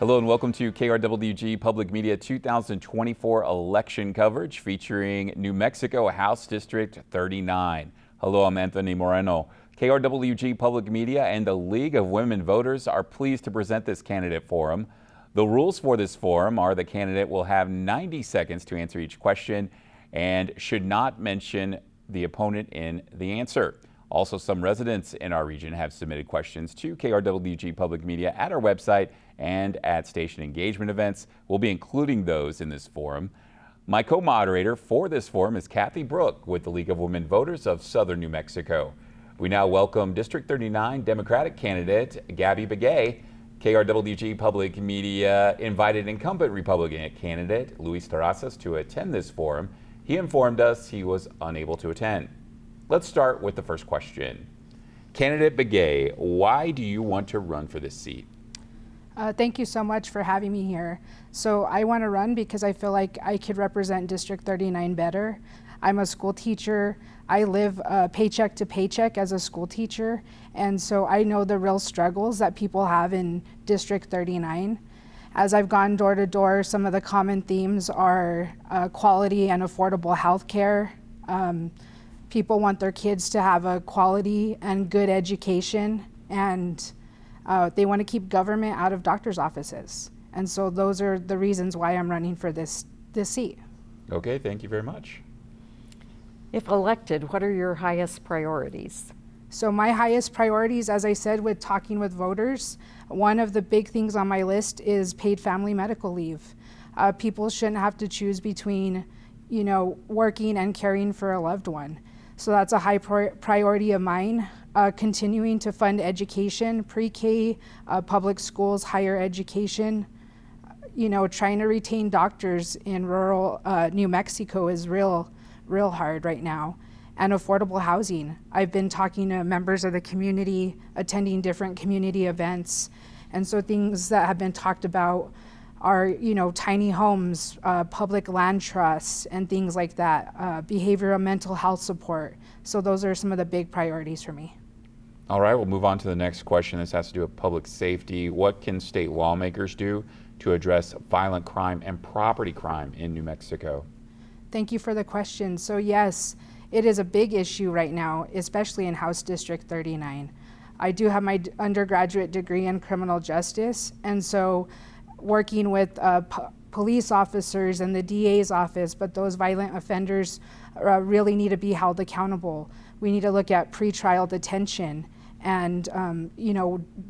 Hello and welcome to KRWG Public Media 2024 election coverage featuring New Mexico House District 39. Hello, I'm Anthony Moreno. KRWG Public Media and the League of Women Voters are pleased to present this candidate forum. The rules for this forum are the candidate will have 90 seconds to answer each question and should not mention the opponent in the answer. Also, some residents in our region have submitted questions to KRWG Public Media at our website and at station engagement events. We'll be including those in this forum. My co-moderator for this forum is Kathy Brook with the League of Women Voters of Southern New Mexico. We now welcome District 39 Democratic candidate Gabby Begay. KRWG Public Media invited incumbent Republican candidate Luis Terrazas to attend this forum. He informed us he was unable to attend. Let's start with the first question. Candidate Begay, why do you want to run for this seat? Thank you so much for having me here. So I want to run because I feel like I could represent District 39 better. I'm a school teacher. I live paycheck to paycheck as a school teacher, and so I know the real struggles that people have in District 39. As I've gone door to door, some of the common themes are quality and affordable health care. People want their kids to have a quality and good education, and they want to keep government out of doctors' offices. And so those are the reasons why I'm running for this seat. Okay, thank you very much. If elected, what are your highest priorities? So my highest priorities, as I said, with talking with voters, one of the big things on my list is paid family medical leave. People shouldn't have to choose between, working and caring for a loved one. So that's a high priority of mine. Continuing to fund education, pre-K, public schools, higher education. Trying to retain doctors in rural New Mexico is real hard right now. And affordable housing. I've been talking to members of the community, attending different community events. And so things that have been talked about are, tiny homes, public land trusts, and things like that, behavioral mental health support. So those are some of the big priorities for me. All right, we'll move on to the next question. This has to do with public safety. What can state lawmakers do to address violent crime and property crime in New Mexico? Thank you for the question. So yes, it is a big issue right now, especially in House District 39. I do have my undergraduate degree in criminal justice, and so working with police officers and the DA's office, but those violent offenders really need to be held accountable. We need to look at pretrial detention and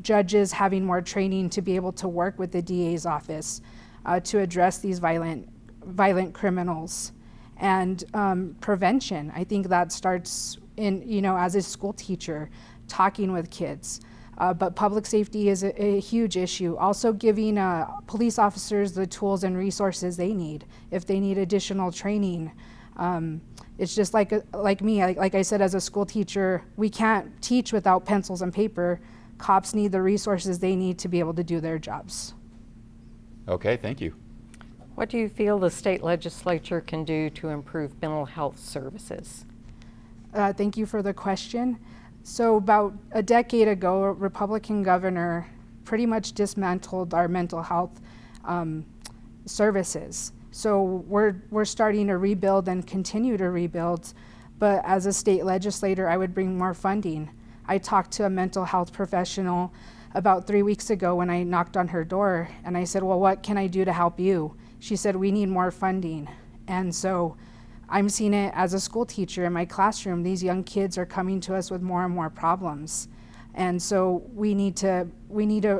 judges having more training to be able to work with the DA's office to address these violent criminals. And prevention, I think that starts in, as a school teacher, talking with kids. But public safety is a huge issue. Also giving police officers the tools and resources they need. If they need additional training, it's just like me, like I said, as a school teacher, we can't teach without pencils and paper. Cops need the resources they need to be able to do their jobs. Okay, thank you. What do you feel the state legislature can do to improve mental health services? Thank you for the question. So about a decade ago, a Republican governor pretty much dismantled our mental health services. So we're starting to rebuild and continue to rebuild, but as a state legislator, I would bring more funding. I talked to a mental health professional about 3 weeks ago when I knocked on her door, and I said, well, what can I do to help you? She said, we need more funding. And so I'm seeing it as a school teacher in my classroom. These young kids are coming to us with more and more problems. And so we need to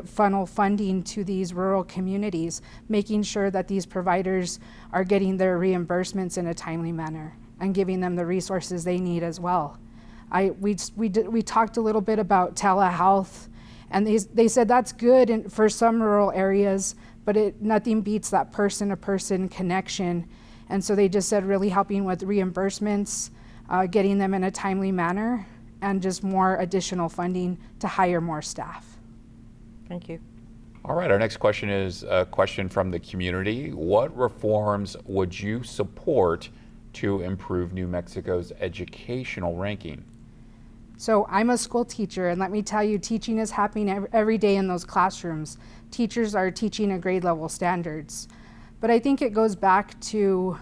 funnel funding to these rural communities, making sure that these providers are getting their reimbursements in a timely manner and giving them the resources they need as well. We talked a little bit about telehealth, and they said that's good for some rural areas, but nothing beats that person-to-person connection. And so they just said really helping with reimbursements, getting them in a timely manner, and just more additional funding to hire more staff. Thank you. All right, our next question is a question from the community. What reforms would you support to improve New Mexico's educational ranking? So I'm a school teacher, and let me tell you, teaching is happening every day in those classrooms. Teachers are teaching at grade level standards. But I think it goes back to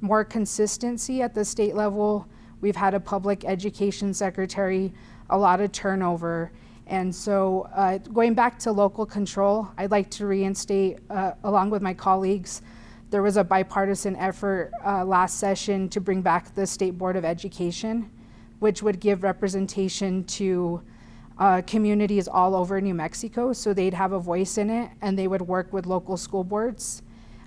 more consistency at the state level. We've had a public education secretary, a lot of turnover. And so going back to local control, I'd like to reinstate, along with my colleagues, there was a bipartisan effort last session to bring back the State Board of Education, which would give representation to communities all over New Mexico, so they'd have a voice in it and they would work with local school boards.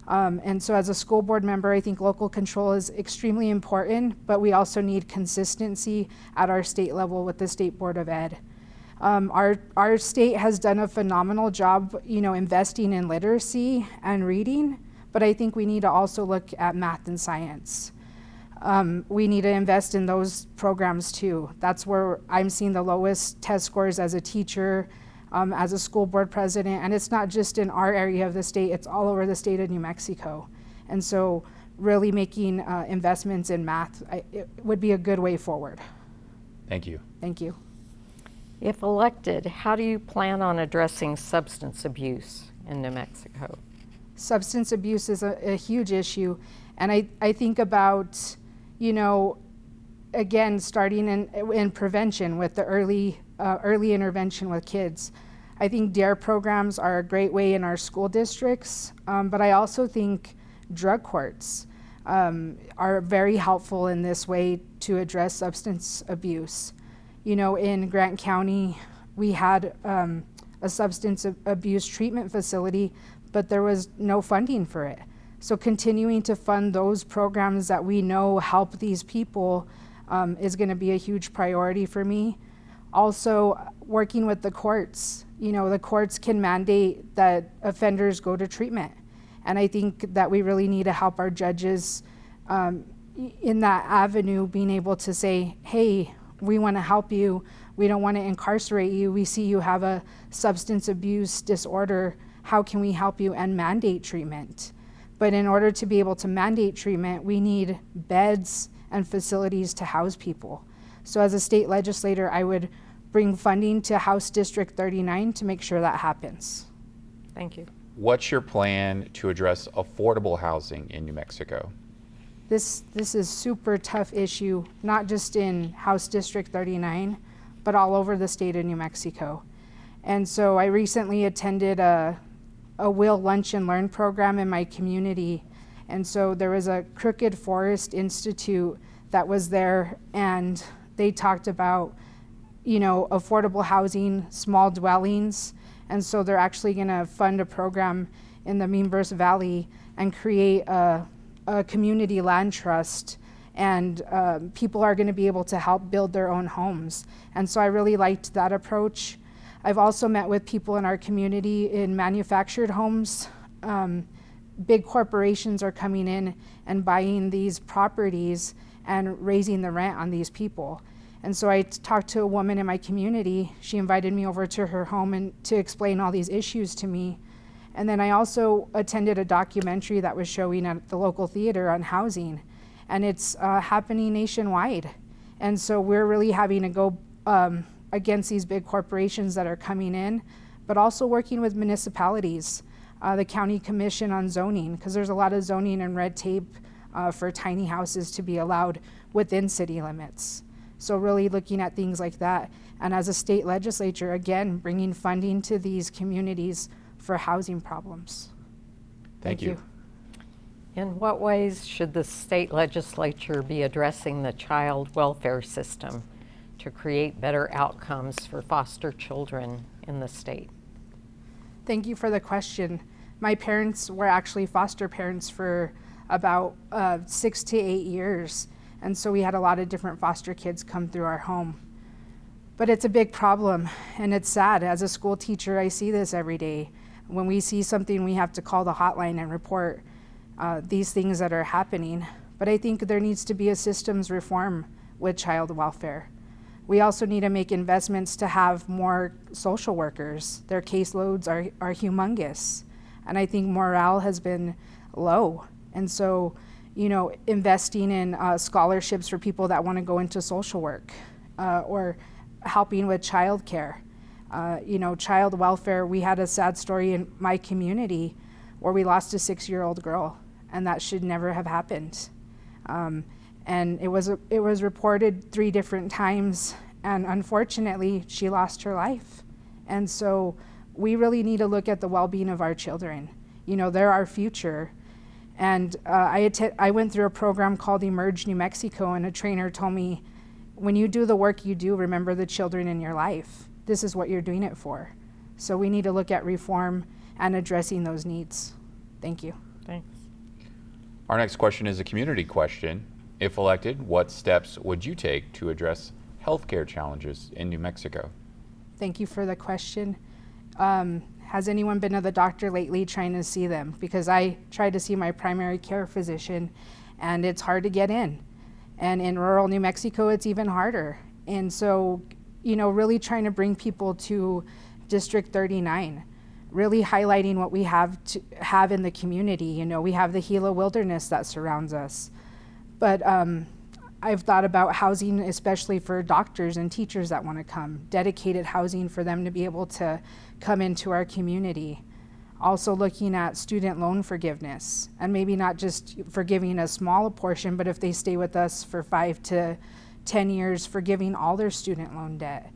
And so as a school board member, I think local control is extremely important, but we also need consistency at our state level with the State Board of Ed. Our state has done a phenomenal job, investing in literacy and reading, but I think we need to also look at math and science. We need to invest in those programs too. That's where I'm seeing the lowest test scores as a teacher, as a school board president, and it's not just in our area of the state, it's all over the state of New Mexico. And so really making investments in math, it would be a good way forward. Thank you. Thank you. If elected, how do you plan on addressing substance abuse in New Mexico? Substance abuse is a huge issue, and I think about, again, starting in prevention with the early intervention with kids. I think DARE programs are a great way in our school districts, but I also think drug courts are very helpful in this way to address substance abuse. In Grant County, we had a substance abuse treatment facility, but there was no funding for it. So continuing to fund those programs that we know help these people is going to be a huge priority for me. Also, working with the courts. The courts can mandate that offenders go to treatment. And I think that we really need to help our judges in that avenue, being able to say, hey, we want to help you. We don't want to incarcerate you. We see you have a substance abuse disorder. How can we help you, and mandate treatment? But in order to be able to mandate treatment, we need beds and facilities to house people. So as a state legislator, I would bring funding to House District 39 to make sure that happens. Thank you. What's your plan to address affordable housing in New Mexico? This is super tough issue, not just in House District 39, but all over the state of New Mexico. And so I recently attended a Will Lunch and Learn program in my community. And so there was a Crooked Forest Institute that was there, and they talked about, affordable housing, small dwellings. And so they're actually gonna fund a program in the Mimbres Valley and create a community land trust, and people are gonna be able to help build their own homes. And so I really liked that approach. I've also met with people in our community in manufactured homes. Big corporations are coming in and buying these properties and raising the rent on these people. And so I talked to a woman in my community. She invited me over to her home and to explain all these issues to me. And then I also attended a documentary that was showing at the local theater on housing, and it's happening nationwide. And so we're really having to go against these big corporations that are coming in, but also working with municipalities, the County Commission on Zoning, because there's a lot of zoning and red tape for tiny houses to be allowed within city limits. So really looking at things like that. And as a state legislature, again, bringing funding to these communities for housing problems. Thank you. In what ways should the state legislature be addressing the child welfare system to create better outcomes for foster children in the state? Thank you for the question. My parents were actually foster parents for about 6 to 8 years. And so we had a lot of different foster kids come through our home. But it's a big problem, and it's sad. As a school teacher, I see this every day. When we see something, we have to call the hotline and report these things that are happening. But I think there needs to be a systems reform with child welfare. We also need to make investments to have more social workers. Their caseloads are humongous. And I think morale has been low. And so, investing in scholarships for people that want to go into social work, or helping with childcare. Child welfare, we had a sad story in my community where we lost a 6-year-old girl, and that should never have happened. And it was reported 3 different times, and unfortunately, she lost her life. And so we really need to look at the well-being of our children. They're our future. And I went through a program called Emerge New Mexico, and a trainer told me, when you do the work you do, remember the children in your life. This is what you're doing it for. So we need to look at reform and addressing those needs. Thank you. Thanks. Our next question is a community question. If elected, what steps would you take to address healthcare challenges in New Mexico? Thank you for the question. Has anyone been to the doctor lately trying to see them? Because I tried to see my primary care physician, and it's hard to get in. And in rural New Mexico, it's even harder. And so, really trying to bring people to District 39, really highlighting what we have in the community. We have the Gila wilderness that surrounds us. But I've thought about housing, especially for doctors and teachers that want to come, dedicated housing for them to be able to come into our community. Also looking at student loan forgiveness, and maybe not just forgiving a small portion, but if they stay with us for 5 to 10 years, forgiving all their student loan debt.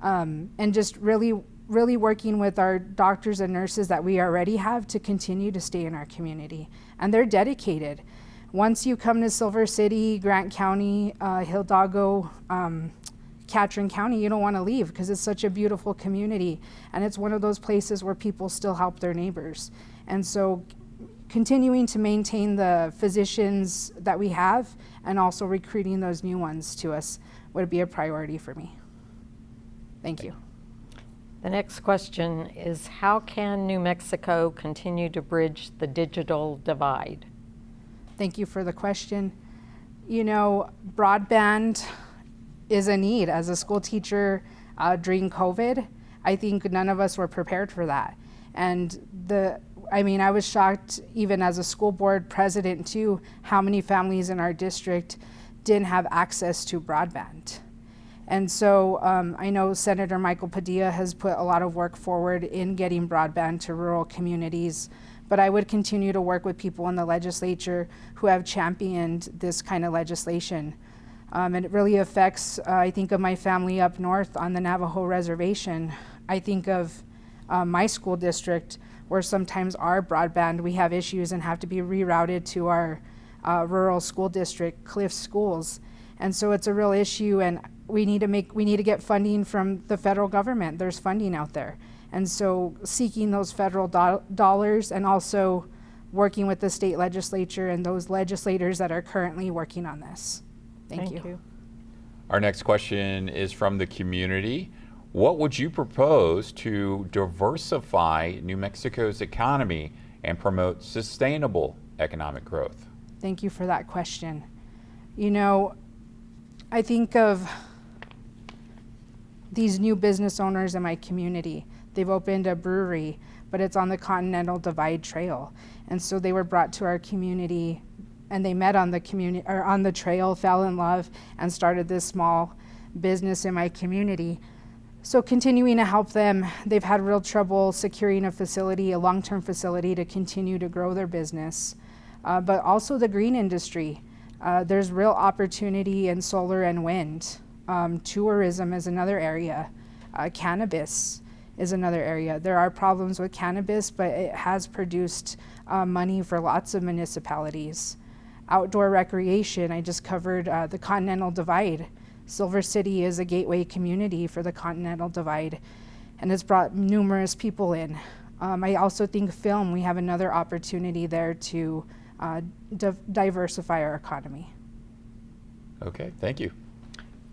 And just really working with our doctors and nurses that we already have to continue to stay in our community. And they're dedicated. Once you come to Silver City, Grant County, Hidalgo, Catron County, you don't want to leave because it's such a beautiful community, and it's one of those places where people still help their neighbors. And so continuing to maintain the physicians that we have and also recruiting those new ones to us would be a priority for me. Thank you. The next question is, how can New Mexico continue to bridge the digital divide? Thank you for the question. Broadband is a need. As a school teacher during COVID, I think none of us were prepared for that. And I was shocked, even as a school board president too, how many families in our district didn't have access to broadband. And so I know Senator Michael Padilla has put a lot of work forward in getting broadband to rural communities, but I would continue to work with people in the legislature who have championed this kind of legislation. And it really affects, I think of my family up north on the Navajo reservation. I think of my school district where sometimes our broadband, we have issues and have to be rerouted to our rural school district, Cliff Schools. And so it's a real issue, and we need to get funding from the federal government. There's funding out there. And so seeking those federal dollars and also working with the state legislature and those legislators that are currently working on this. Thank you. Our next question is from the community. What would you propose to diversify New Mexico's economy and promote sustainable economic growth? Thank you for that question. I think of these new business owners in my community. They've opened a brewery, but it's on the Continental Divide Trail. And so they were brought to our community, and they met on the trail, fell in love, and started this small business in my community. So continuing to help them, they've had real trouble securing a long-term facility to continue to grow their business. But also the green industry. There's real opportunity in solar and wind. Tourism is another area. Cannabis is another area. There are problems with cannabis, but it has produced money for lots of municipalities. Outdoor recreation, I just covered the Continental Divide. Silver City is a gateway community for the Continental Divide, and it's brought numerous people in. I also think film, we have another opportunity there to diversify our economy. Okay, thank you.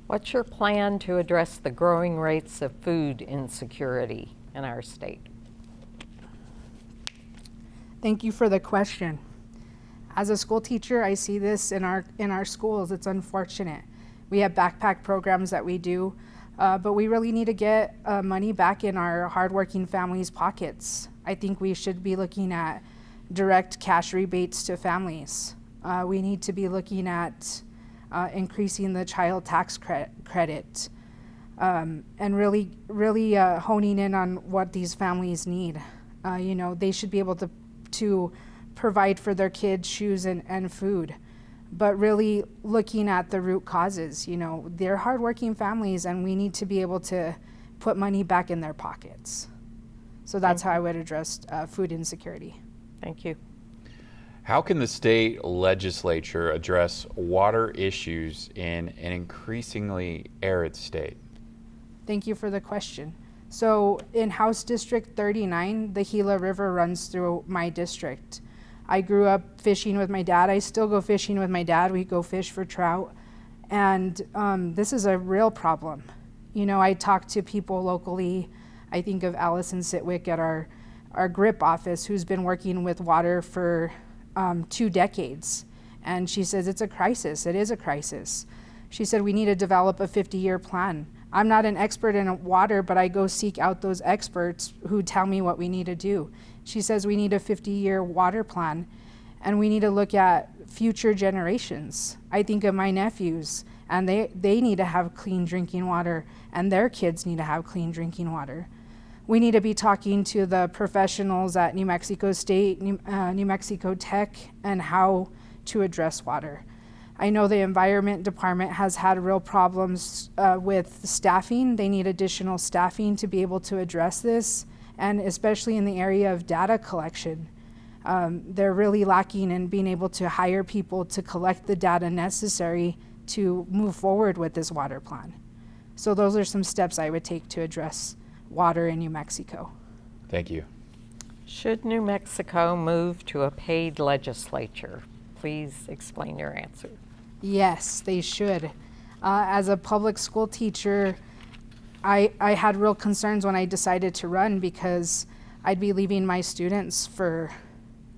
What's your plan to address the growing rates of food insecurity in our state? Thank you for the question. As a school teacher, I see this in our schools. It's unfortunate. We have backpack programs that we do, but we really need to get money back in our hardworking families' pockets. I think we should be looking at direct cash rebates to families. We need to be looking at increasing the child tax credit, and really honing in on what these families need. They should be able to provide for their kids shoes and food, but really looking at the root causes. They're hardworking families, and we need to be able to put money back in their pockets. So that's how I would address food insecurity. Thank you. How can the state legislature address water issues in an increasingly arid state? Thank you for the question. So in House District 39, the Gila River runs through my district. I grew up fishing with my dad. I still go fishing with my dad. We go fish for trout. And this is a real problem. I talk to people locally. I think of Allison Sitwick at our GRIP office, who's been working with water for 2 decades. And she says it's a crisis. It is a crisis. She said we need to develop a 50-year plan. I'm not an expert in water, but I go seek out those experts who tell me what we need to do. She says we need a 50-year water plan, and we need to look at future generations. I think of my nephews, and they need to have clean drinking water, and their kids need to have clean drinking water. We need to be talking to the professionals at New Mexico State, New Mexico Tech, and how to address water. I know the Environment Department has had real problems with staffing. They need additional staffing to be able to address this, and especially in the area of data collection. They're really lacking in being able to hire people to collect the data necessary to move forward with this water plan. So those are some steps I would take to address water in New Mexico. Thank you. Should New Mexico move to a paid legislature? Please explain your answer. Yes, they should. As a public school teacher, I had real concerns when I decided to run because I'd be leaving my students for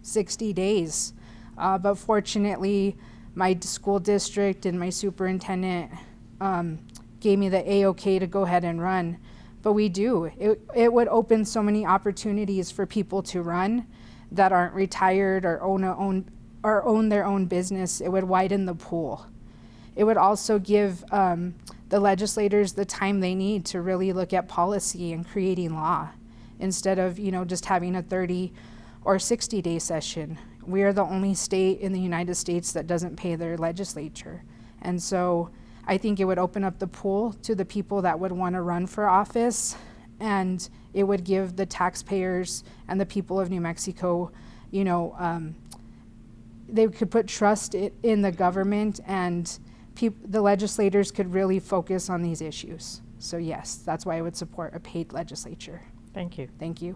60 days. But fortunately, my school district and my superintendent gave me the A-OK to go ahead and run. But we do. It would open so many opportunities for people to run that aren't retired or own their own business. It would widen the pool. It would also give the legislators the time they need to really look at policy and creating law instead of just having a 30 or 60-day session. We are the only state in the United States that doesn't pay their legislature. And so I think it would open up the pool to the people that would want to run for office, and it would give the taxpayers and the people of New Mexico, they could put trust in the government, and the legislators could really focus on these issues. So yes, that's why I would support a paid legislature. Thank you. Thank you.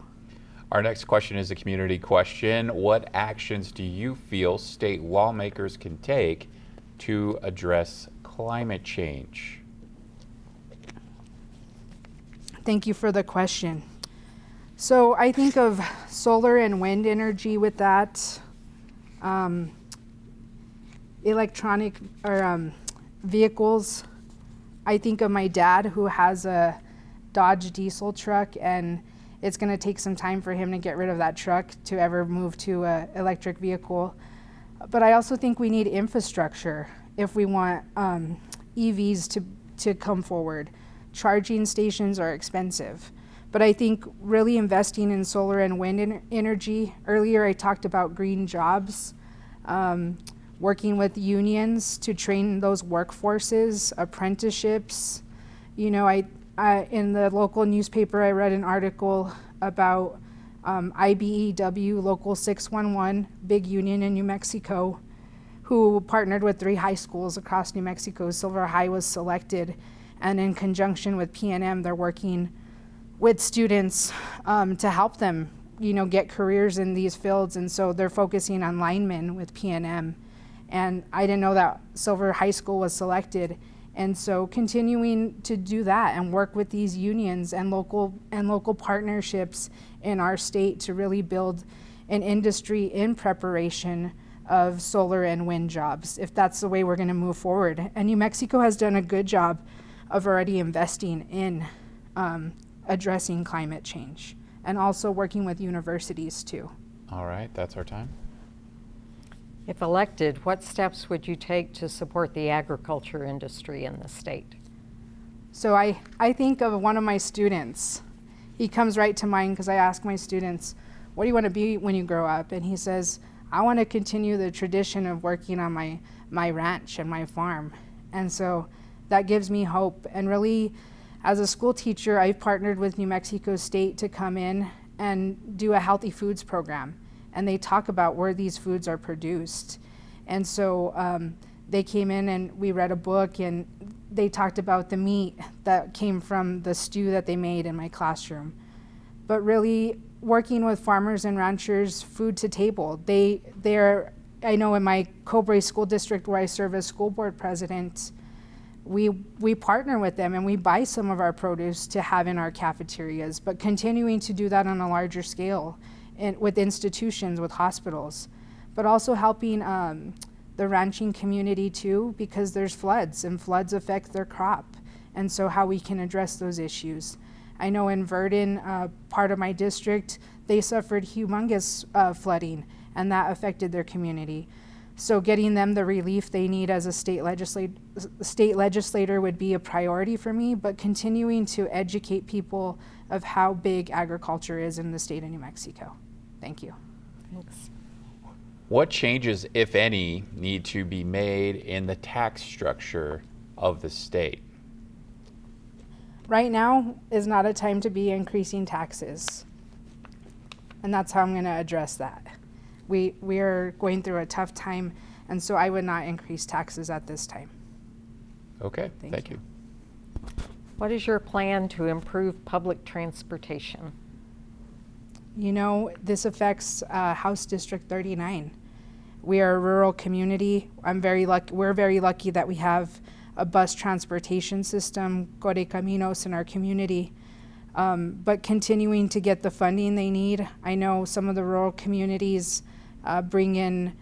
Our next question is a community question. What actions do you feel state lawmakers can take to address climate change? Thank you for the question. So I think of solar and wind energy with that. Electronic or vehicles. I think of my dad who has a Dodge diesel truck, and it's going to take some time for him to get rid of that truck to ever move to an electric vehicle. But I also think we need infrastructure if we want EVs to come forward. Charging stations are expensive. But I think really investing in solar and wind energy. Earlier I talked about green jobs, working with unions to train those workforces, apprenticeships. In the local newspaper, I read an article about IBEW Local 611, big union in New Mexico, who partnered with 3 high schools across New Mexico. Silver High was selected, and in conjunction with PNM, they're working with students to help them, get careers in these fields. And so they're focusing on linemen with PNM. And I didn't know that Silver High School was selected. And so continuing to do that and work with these unions and local partnerships in our state to really build an industry in preparation of solar and wind jobs, if that's the way we're going to move forward. And New Mexico has done a good job of already investing in addressing climate change and also working with universities too. All right, that's our time. If elected, what steps would you take to support the agriculture industry in the state? So I think of one of my students. He comes right to mind because I ask my students, what do you want to be when you grow up? And he says, I want to continue the tradition of working on my ranch and my farm. And so that gives me hope. And really, as a school teacher, I've partnered with New Mexico State to come in and do a healthy foods program. And they talk about where these foods are produced. And so they came in and we read a book, and they talked about the meat that came from the stew that they made in my classroom. But really, working with farmers and ranchers, food to table. They're, I know in my Cobre School District where I serve as school board president, we partner with them and we buy some of our produce to have in our cafeterias, but continuing to do that on a larger scale with institutions, with hospitals, but also helping the ranching community too, because there's floods and floods affect their crop. And so how we can address those issues. I know in Verdon, part of my district, they suffered humongous flooding, and that affected their community. So getting them the relief they need as a state legislator would be a priority for me, but continuing to educate people of how big agriculture is in the state of New Mexico. Thank you. Thanks. What changes, if any, need to be made in the tax structure of the state? Right now is not a time to be increasing taxes. And that's how I'm going to address that. We are going through a tough time, and so I would not increase taxes at this time. Okay, thank you. What is your plan to improve public transportation? You know, this affects House District 39. We are a rural community. We're very lucky that we have a bus transportation system, Correcaminos, in our community. But continuing to get the funding they need. I know some of the rural communities bring in,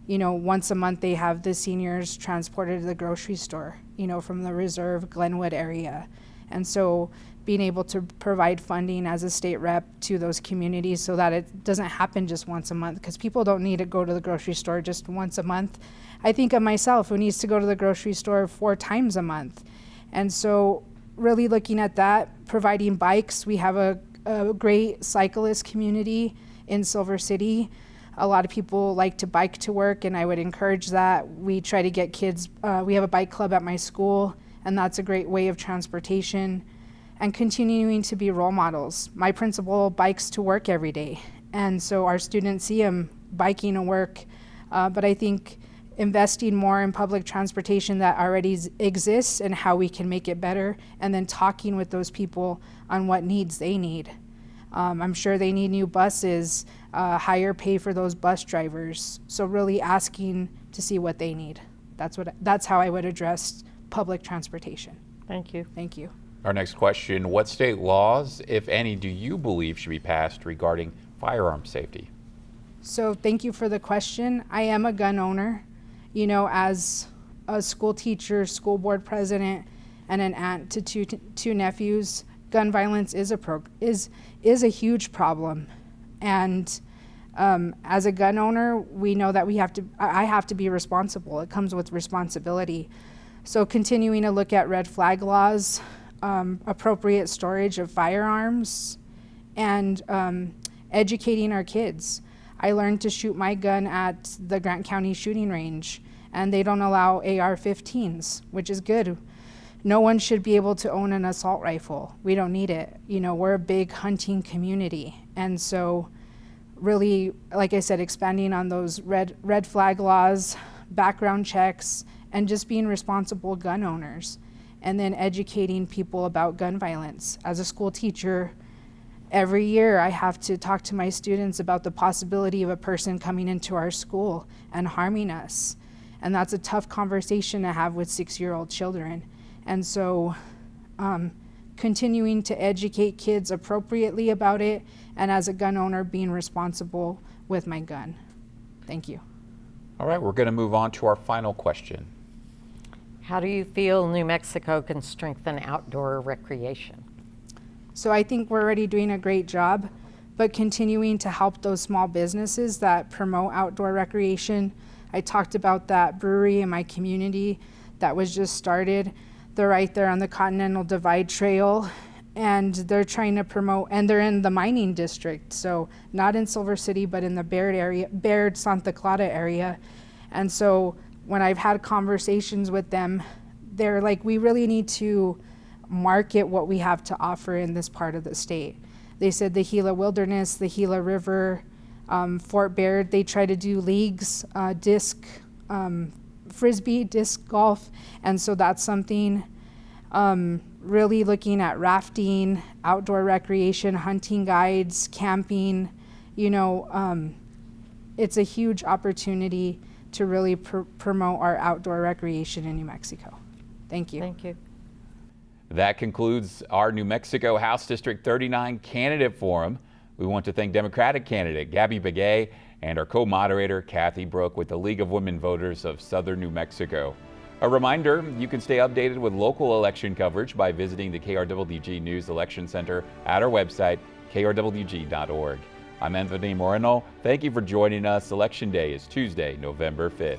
once a month they have the seniors transported to the grocery store, from the Reserve Glenwood area. And so being able to provide funding as a state rep to those communities so that it doesn't happen just once a month, because people don't need to go to the grocery store just once a month. I think of myself, who needs to go to the grocery store 4 times a month. And so really looking at that, providing bikes. We have a great cyclist community in Silver City. A lot of people like to bike to work, and I would encourage that. We try to get kids, we have a bike club at my school, and that's a great way of transportation. And continuing to be role models. My principal bikes to work every day, and so our students see him biking to work. But I think investing more in public transportation that already exists and how we can make it better, and then talking with those people on what needs they need. I'm sure they need new buses, higher pay for those bus drivers. So really asking to see what they need. That's how I would address public transportation. Thank you. Thank you. Our next question, what state laws, if any, do you believe should be passed regarding firearm safety? So thank you for the question. I am a gun owner. As a school teacher, school board president, and an aunt to two nephews, gun violence is a huge problem. And as a gun owner, we know that I have to be responsible. It comes with responsibility. So continuing to look at red flag laws, appropriate storage of firearms, and educating our kids. I learned to shoot my gun at the Grant County shooting range, and they don't allow AR-15s, which is good. No one should be able to own an assault rifle. We don't need it. We're a big hunting community. And so really, like I said, expanding on those red flag laws, background checks, and just being responsible gun owners. And then educating people about gun violence. As a school teacher, every year I have to talk to my students about the possibility of a person coming into our school and harming us. And that's a tough conversation to have with 6-year-old children. And so continuing to educate kids appropriately about it, and as a gun owner, being responsible with my gun. Thank you. All right, we're going to move on to our final question. How do you feel New Mexico can strengthen outdoor recreation? So I think we're already doing a great job, but continuing to help those small businesses that promote outdoor recreation, I talked about that brewery in my community that was just started. They're right there on the Continental Divide Trail, and they're trying to promote, and they're in the mining district, so not in Silver City, but in the Baird, Santa Clara area. And so when I've had conversations with them, they're like, we really need to market what we have to offer in this part of the state. They said the Gila Wilderness, the Gila River, Fort Baird, they try to do leagues, frisbee, disc golf, and so that's something. Really looking at rafting, outdoor recreation, hunting guides, camping, it's a huge opportunity to really promote our outdoor recreation in New Mexico. Thank you. Thank you. That concludes our New Mexico House District 39 Candidate Forum. We want to thank Democratic candidate Gabby Begay and our co-moderator Kathy Brooke with the League of Women Voters of Southern New Mexico. A reminder, you can stay updated with local election coverage by visiting the KRWG News Election Center at our website, krwg.org. I'm Anthony Moreno. Thank you for joining us. Election Day is Tuesday, November 5th.